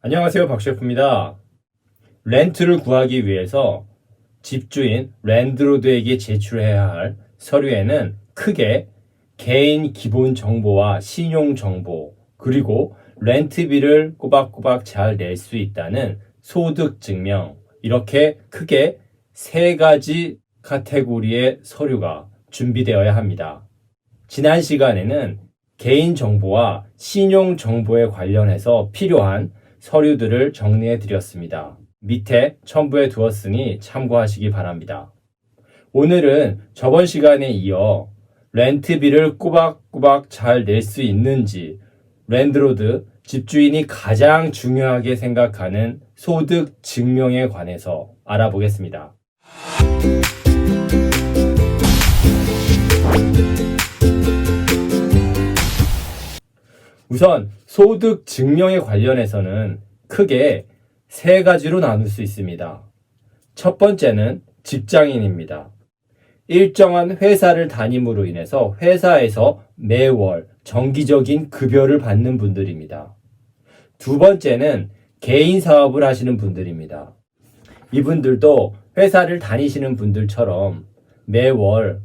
안녕하세요, 박 셰프입니다. 렌트를 구하기 위해서 집주인 랜드로드에게 제출해야 할 서류에는 크게 개인 기본 정보와 신용 정보, 그리고 렌트비를 꼬박꼬박 잘 낼 수 있다는 소득 증명, 이렇게 크게 세 가지 카테고리의 서류가 준비되어야 합니다. 지난 시간에는 개인 정보와 신용 정보에 관련해서 필요한 서류들을 정리해 드렸습니다. 밑에 첨부해 두었으니 참고하시기 바랍니다. 오늘은 저번 시간에 이어 렌트비를 꼬박꼬박 잘 낼 수 있는지 랜드로드 집주인이 가장 중요하게 생각하는 소득 증명에 관해서 알아보겠습니다. 우선 소득 증명에 관련해서는 크게 세 가지로 나눌 수 있습니다. 첫 번째는 직장인입니다. 일정한 회사를 다님으로 인해서 회사에서 매월 정기적인 급여를 받는 분들입니다. 두 번째는 개인 사업을 하시는 분들입니다. 이분들도 회사를 다니시는 분들처럼 매월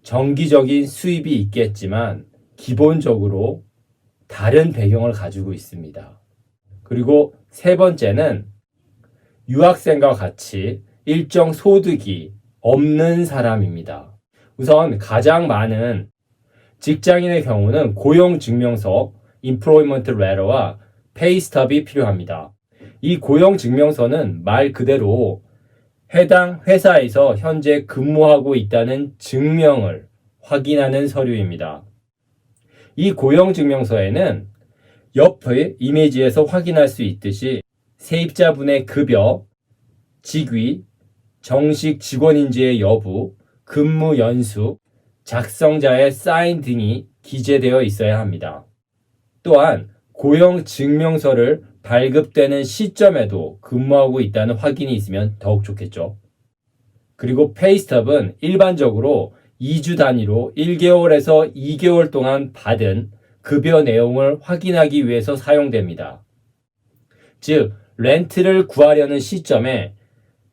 정기적인 수입이 있겠지만 기본적으로 다른 배경을 가지고 있습니다. 그리고 세 번째는 유학생과 같이 일정 소득이 없는 사람입니다. 우선 가장 많은 직장인의 경우는 고용증명서, Employment Letter와 Pay Stub이 필요합니다. 이 고용증명서는 말 그대로 해당 회사에서 현재 근무하고 있다는 증명을 확인하는 서류입니다. 이 고용증명서에는 옆의 이미지에서 확인할 수 있듯이 세입자분의 급여, 직위, 정식 직원인지의 여부, 근무 연수, 작성자의 사인 등이 기재되어 있어야 합니다. 또한 고용증명서를 발급되는 시점에도 근무하고 있다는 확인이 있으면 더욱 좋겠죠. 그리고 페이스톱은 일반적으로 2주 단위로 1개월에서 2개월 동안 받은 급여 내용을 확인하기 위해서 사용됩니다. 즉, 렌트를 구하려는 시점에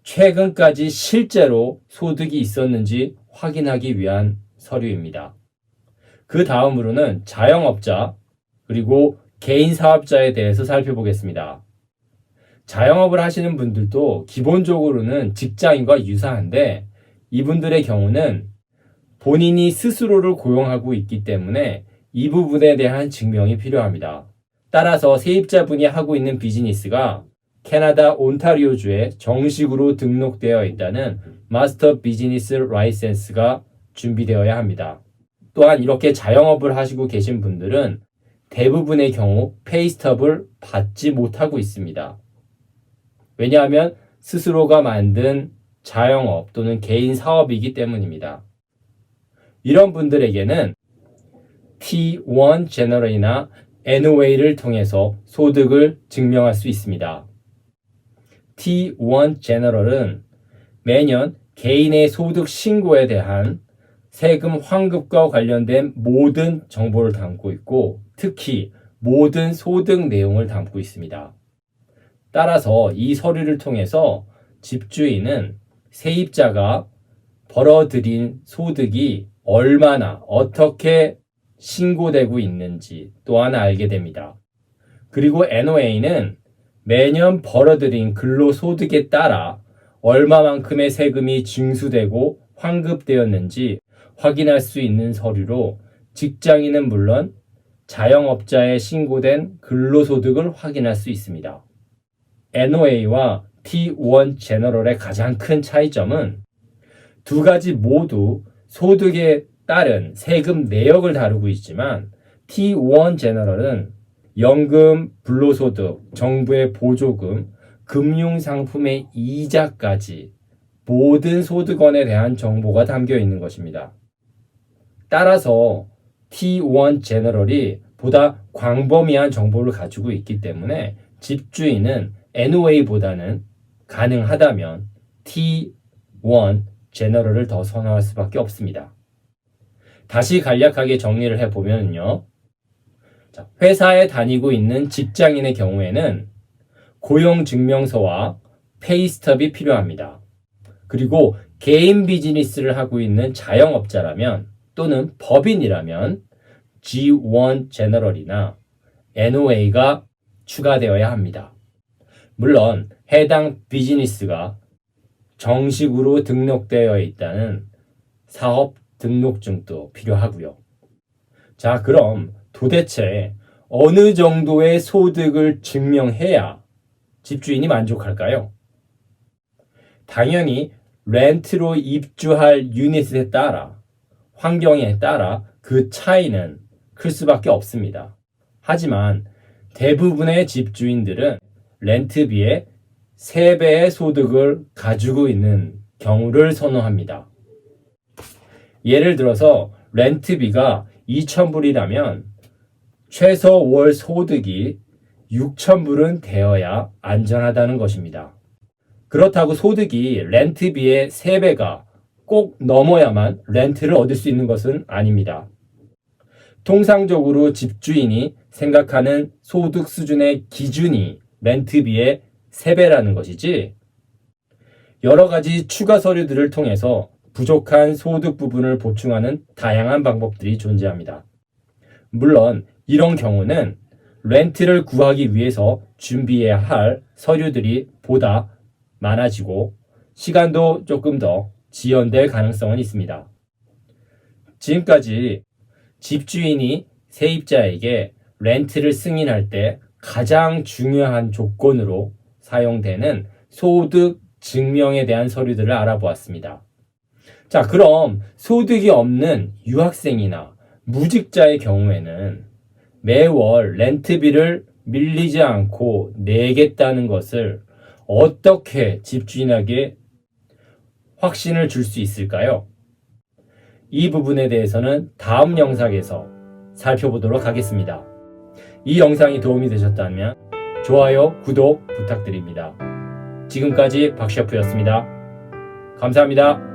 최근까지 실제로 소득이 있었는지 확인하기 위한 서류입니다. 그 다음으로는 자영업자, 그리고 개인 사업자에 대해서 살펴보겠습니다. 자영업을 하시는 분들도 기본적으로는 직장인과 유사한데 이분들의 경우는 본인이 스스로를 고용하고 있기 때문에 이 부분에 대한 증명이 필요합니다. 따라서 세입자분이 하고 있는 비즈니스가 캐나다 온타리오주에 정식으로 등록되어 있다는 마스터 비즈니스 라이센스가 준비되어야 합니다. 또한 이렇게 자영업을 하시고 계신 분들은 대부분의 경우 페이스톱을 받지 못하고 있습니다. 왜냐하면 스스로가 만든 자영업 또는 개인 사업이기 때문입니다. 이런 분들에게는 T1 제너럴이나 NOA를 통해서 소득을 증명할 수 있습니다. T1 제너럴은 매년 개인의 소득 신고에 대한 세금 환급과 관련된 모든 정보를 담고 있고 특히 모든 소득 내용을 담고 있습니다. 따라서 이 서류를 통해서 집주인은 세입자가 벌어들인 소득이 얼마나 어떻게 신고되고 있는지 또한 알게 됩니다. 그리고 NOA는 매년 벌어들인 근로소득에 따라 얼마만큼의 세금이 징수되고 환급되었는지 확인할 수 있는 서류로 직장인은 물론 자영업자에 신고된 근로소득을 확인할 수 있습니다. NOA와 T1 제너럴의 가장 큰 차이점은 두 가지 모두 소득에 따른 세금 내역을 다루고 있지만 T1 제너럴은 연금, 불로소득, 정부의 보조금, 금융상품의 이자까지 모든 소득원에 대한 정보가 담겨 있는 것입니다. 따라서 T1 제너럴이 보다 광범위한 정보를 가지고 있기 때문에 집주인은 NOA보다는 가능하다면 T1 제너럴을 더 선호할 수밖에 없습니다. 다시 간략하게 정리를 해보면요. 회사에 다니고 있는 직장인의 경우에는 고용증명서와 페이스톱이 필요합니다. 그리고 개인 비즈니스를 하고 있는 자영업자라면 또는 법인이라면 G1 제너럴이나 NOA가 추가되어야 합니다. 물론 해당 비즈니스가 정식으로 등록되어 있다는 사업 등록증도 필요하고요. 자, 그럼 도대체 어느 정도의 소득을 증명해야 집주인이 만족할까요? 당연히 렌트로 입주할 유닛에 따라, 환경에 따라 그 차이는 클 수밖에 없습니다. 하지만 대부분의 집주인들은 렌트비의 3배의 소득을 가지고 있는 경우를 선호합니다. 예를 들어서 렌트비가 2,000불이라면 최소 월 소득이 6,000불은 되어야 안전하다는 것입니다. 그렇다고 소득이 렌트비의 3배가 꼭 넘어야만 렌트를 얻을 수 있는 것은 아닙니다. 통상적으로 집주인이 생각하는 소득 수준의 기준이 렌트비의 3배라는 것이지, 여러 가지 추가 서류들을 통해서 부족한 소득 부분을 보충하는 다양한 방법들이 존재합니다. 물론 이런 경우는 렌트를 구하기 위해서 준비해야 할 서류들이 보다 많아지고 시간도 조금 더 지연될 가능성은 있습니다. 지금까지 집주인이 세입자에게 렌트를 승인할 때 가장 중요한 조건으로 사용되는 소득 증명에 대한 서류들을 알아보았습니다. 자, 그럼 소득이 없는 유학생이나 무직자의 경우에는 매월 렌트비를 밀리지 않고 내겠다는 것을 어떻게 집주인에게 확신을 줄 수 있을까요? 이 부분에 대해서는 다음 영상에서 살펴보도록 하겠습니다. 이 영상이 도움이 되셨다면 좋아요, 구독 부탁드립니다. 지금까지 박셰프였습니다. 감사합니다.